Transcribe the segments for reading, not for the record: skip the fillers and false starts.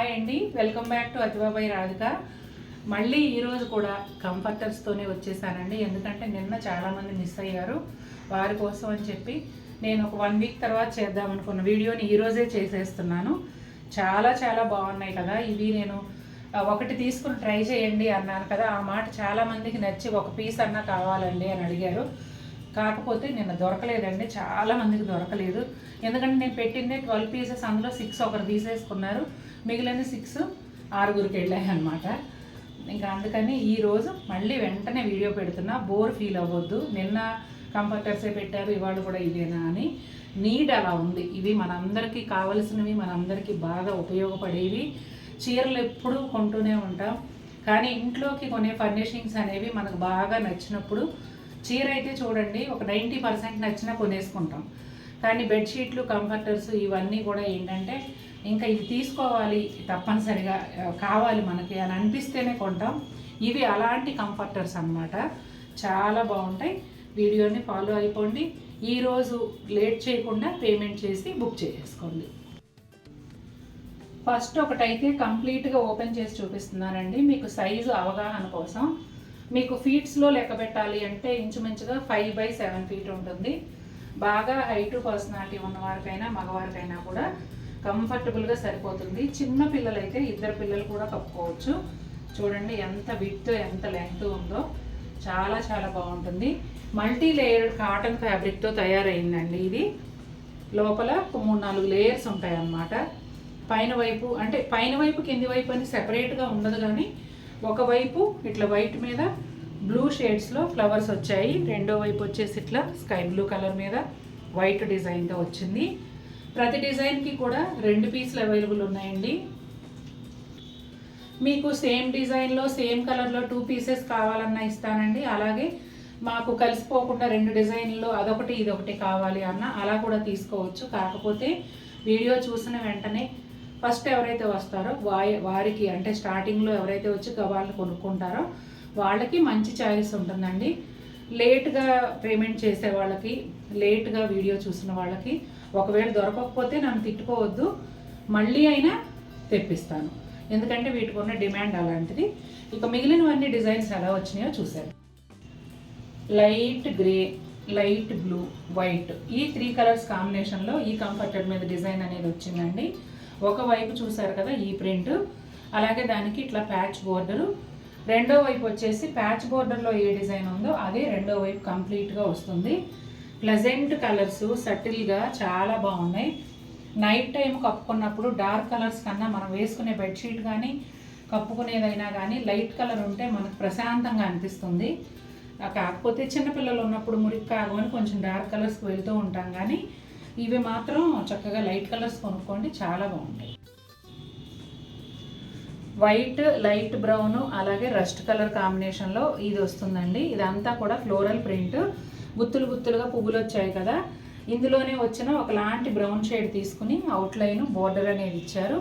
Hi అండి, welcome back to అతిబాబాయి Radhika. మళ్ళీ ఈరోజు కూడా కంఫర్టర్స్తోనే వచ్చేసానండి. ఎందుకంటే నిన్న చాలామంది మిస్ అయ్యారు, వారి కోసం అని చెప్పి నేను ఒక 1 వీక్ తర్వాత చేద్దాం అనుకున్న వీడియోని ఈరోజే చేసేస్తున్నాను. చాలా చాలా బాగున్నాయి కదా ఇవి. నేను ఒకటి తీసుకుని ట్రై చేయండి అన్నాను కదా, ఆ మాట చాలామందికి నచ్చి ఒక పీస్ అన్నా కావాలండి అని అడిగారు. కాకపోతే నిన్న దొరకలేదండి, చాలామందికి దొరకలేదు. ఎందుకంటే నేను పెట్టిందే 12 పీసెస్, అందులో 6 ఒకరు తీసేసుకున్నారు, మిగిలిన 6 ఆరుగురికి వెళ్ళాయి అనమాట. ఇంకా అందుకని ఈరోజు మళ్ళీ వెంటనే వీడియో పెడుతున్నా. బోర్ ఫీల్ అవ్వద్దు, నిన్న కంఫర్టర్సే పెట్టారు, ఇవాళ కూడా ఇదేనా అని. నీడ్ అలా ఉంది. ఇవి మనందరికీ కావలసినవి, మనందరికీ బాగా ఉపయోగపడేవి. చీరలు ఎప్పుడూ కొంటూనే ఉంటాం, కానీ ఇంట్లోకి కొనే ఫర్నిషింగ్స్ అనేవి మనకు బాగా నచ్చినప్పుడు, చీర అయితే చూడండి ఒక 90% నచ్చినా కొనేసుకుంటాం. కానీ బెడ్షీట్లు, కంఫర్టర్స్ ఇవన్నీ కూడా ఏంటంటే ఇంకా ఇది తీసుకోవాలి, తప్పనిసరిగా కావాలి మనకి అని అనిపిస్తేనే కొంటాం. ఇవి అలాంటి కంఫర్టర్స్ అన్నమాట, చాలా బాగుంటాయి. వీడియోని ఫాలో అయిపోండి. ఈరోజు లేట్ చేయకుండా పేమెంట్ చేసి బుక్ చేసేసుకోండి. ఫస్ట్ ఒకటైతే కంప్లీట్గా ఓపెన్ చేసి చూపిస్తున్నానండి మీకు సైజు అవగాహన కోసం. మీకు ఫీట్స్లో లెక్క పెట్టాలి అంటే ఇంచుమించుగా 5/7 ఫీట్ ఉంటుంది. బాగా హైటు పర్సనాలిటీ ఉన్నవారికైనా మగవారికైనా కూడా కంఫర్టబుల్గా సరిపోతుంది. చిన్న పిల్లలైతే 2 పిల్లలు కూడా కప్పుకోవచ్చు. చూడండి ఎంత విడ్త్ ఎంత లెంగ్త్ ఉందో, చాలా చాలా బాగుంటుంది. మల్టీ లేయర్డ్ కాటన్ ఫ్యాబ్రిక్తో తయారైందండి ఇది. లోపల 3-4 లేయర్స్ ఉంటాయి అన్నమాట. పైన వైపు కింది వైపు అని సెపరేట్గా ఉండదు, కానీ ఒకవైపు ఇట్లా వైట్ మీద బ్లూ షేడ్స్లో ఫ్లవర్స్ వచ్చాయి, రెండో వైపు వచ్చేసి ఇట్లా స్కై బ్లూ కలర్ మీద వైట్ డిజైన్తో వచ్చింది. ప్రతి డిజైన్కి కూడా 2 పీసులు అవైలబుల్ ఉన్నాయండి. మీకు సేమ్ డిజైన్లో సేమ్ కలర్లో 2 పీసెస్ కావాలన్నా ఇస్తానండి. అలాగే మాకు కలిసిపోకుండా 2 డిజైన్లో అదొకటి ఇదొకటి కావాలి అన్న అలా కూడా తీసుకోవచ్చు. కాకపోతే వీడియో చూసిన వెంటనే ఫస్ట్ ఎవరైతే వస్తారో వారికి, అంటే స్టార్టింగ్లో ఎవరైతే వచ్చి వాళ్ళు కొనుక్కుంటారో వాళ్ళకి మంచి చాయిస్ ఉంటుందండి. లేట్గా పేమెంట్ చేసే వాళ్ళకి, లేట్గా వీడియో చూసిన వాళ్ళకి ఒకవేళ దొరకకపోతే నన్ను తిట్టుకోవద్దు, మళ్ళీ అయినా తెప్పిస్తాను. ఎందుకంటే వీటికి ఉన్న డిమాండ్ అలాంటిది. ఇక మిగిలినవన్నీ డిజైన్స్ ఎలా వచ్చినాయో చూసారు. Light grey, light blue, white, ఈ 3 కలర్స్ కాంబినేషన్లో ఈ కంఫర్టర్ మీద డిజైన్ అనేది వచ్చిందండి. ఒకవైపు చూసారు కదా ఈ ప్రింట్, అలాగే దానికి ఇట్లా ప్యాచ్ బోర్డరు. రెండో వైపు వచ్చేసి ప్యాచ్ బోర్డర్లో ఏ డిజైన్ ఉందో అదే రెండో వైపు కంప్లీట్గా వస్తుంది. ప్లెజెంట్ కలర్స్, సటిల్గా చాలా బాగున్నాయి. నైట్ టైం కప్పుకున్నప్పుడు డార్క్ కలర్స్ కన్నా మనం వేసుకునే బెడ్షీట్ కానీ కప్పుకునేదైనా కానీ లైట్ కలర్ ఉంటే మనకు ప్రశాంతంగా అనిపిస్తుంది. కాకపోతే చిన్నపిల్లలు ఉన్నప్పుడు మురికి కాగమని కొంచెం డార్క్ కలర్స్కి వెళ్తూ ఉంటాం, కానీ ఇవి మాత్రం చక్కగా లైట్ కలర్స్ కొనుక్కోండి, చాలా బాగుంటాయి. వైట్, లైట్ బ్రౌన్, అలాగే రస్ట్ కలర్ కాంబినేషన్లో ఇది వస్తుందండి. ఇదంతా కూడా ఫ్లోరల్ ప్రింట్, గుత్తులు గుత్తులుగా పువ్వులు వచ్చాయి కదా, ఇందులోనే వచ్చిన ఒకలాంటి బ్రౌన్ షేడ్ తీసుకుని అవుట్లైన్ బోర్డర్ అనేది ఇచ్చారు.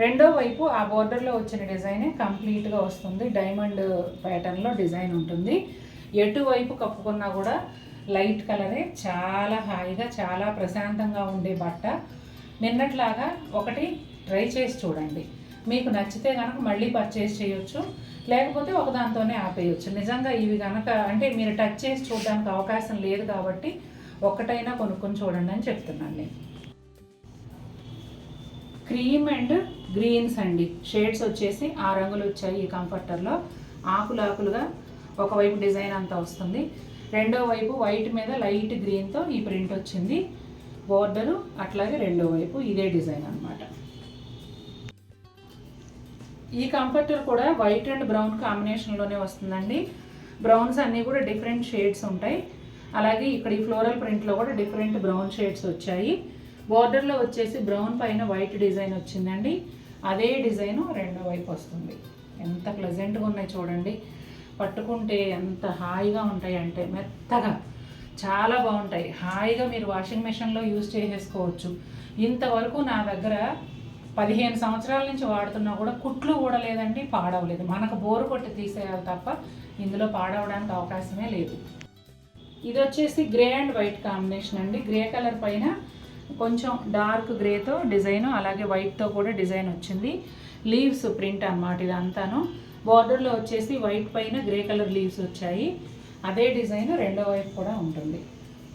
రెండో వైపు ఆ బోర్డర్లో వచ్చిన డిజైనే కంప్లీట్గా వస్తుంది. డైమండ్ ప్యాటర్న్లో డిజైన్ ఉంటుంది. ఎటువైపు కప్పుకున్నా కూడా లైట్ కలరే, చాలా హాయిగా చాలా ప్రశాంతంగా ఉండే బట్ట. నిన్నట్లాగా ఒకటి ట్రై చేసి చూడండి, మీకు నచ్చితే కనుక మళ్ళీ పర్చేస్ చేయొచ్చు, లేకపోతే ఒకదాంతోనే ఆపేయచ్చు. నిజంగా ఇవి కనుక అంటే మీరు టచ్ చేసి చూడడానికి అవకాశం లేదు కాబట్టి ఒక్కటైనా కొనుక్కొని చూడండి అని చెప్తున్నాను నేను. క్రీమ్ అండ్ గ్రీన్స్ అండి, షేడ్స్ వచ్చేసి 6 రంగులు వచ్చాయి ఈ కంఫర్టర్లో. ఆకులుగా ఒకవైపు డిజైన్ అంతా వస్తుంది, రెండో వైపు వైట్ మీద లైట్ గ్రీన్తో ఈ ప్రింట్ వచ్చింది. బోర్డరు అట్లాగే రెండో వైపు ఇదే డిజైన్ అనమాట. ఈ కంఫర్టర్ కూడా వైట్ అండ్ బ్రౌన్ కాంబినేషన్లోనే వస్తుందండి. బ్రౌన్స్ అన్నీ కూడా డిఫరెంట్ షేడ్స్ ఉంటాయి. అలాగే ఇక్కడ ఈ ఫ్లోరల్ ప్రింట్లో కూడా డిఫరెంట్ బ్రౌన్ షేడ్స్ వచ్చాయి. బోర్డర్లో వచ్చేసి బ్రౌన్ పైన వైట్ డిజైన్ వచ్చిందండి. అదే డిజైను రెండో వైపు వస్తుంది. ఎంత ప్లెజెంట్గా ఉన్నాయి చూడండి, పట్టుకుంటే ఎంత హాయిగా ఉంటాయి అంటే మెత్తగా, చాలా బాగుంటాయి. హాయిగా మీరు వాషింగ్ మెషిన్లో యూజ్ చేసేసుకోవచ్చు. ఇంతవరకు నా దగ్గర 15 సంవత్సరాల నుంచి వాడుతున్నా కూడా కుట్లు కూడా లేదండి, పాడవలేదు. మనకు బోరు కొట్టి తీసేయాలి తప్ప ఇందులో పాడవడానికి అవకాశమే లేదు. ఇది వచ్చేసి గ్రే అండ్ వైట్ కాంబినేషన్ అండి. గ్రే కలర్ పైన కొంచెం డార్క్ గ్రేతో డిజైన్, అలాగే వైట్తో కూడా డిజైన్ వచ్చింది. లీవ్స్ ప్రింట్ అన్నమాట ఇదంతాను. బార్డర్లో వచ్చేసి వైట్ పైన గ్రే కలర్ లీవ్స్ వచ్చాయి. అదే డిజైన్ రెండో వైపు కూడా ఉంటుంది.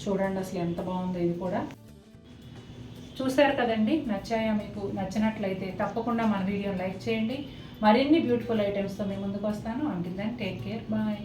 చూడండి అసలు ఎంత బాగుందో ఇది కూడా. చూశారు కదండి, నచ్చాయా? మీకు నచ్చినట్లయితే తప్పకుండా మన వీడియోని లైక్ చేయండి. మరిన్ని బ్యూటిఫుల్ ఐటమ్స్తో మీ ముందుకు వస్తాను. Until then take care, bye.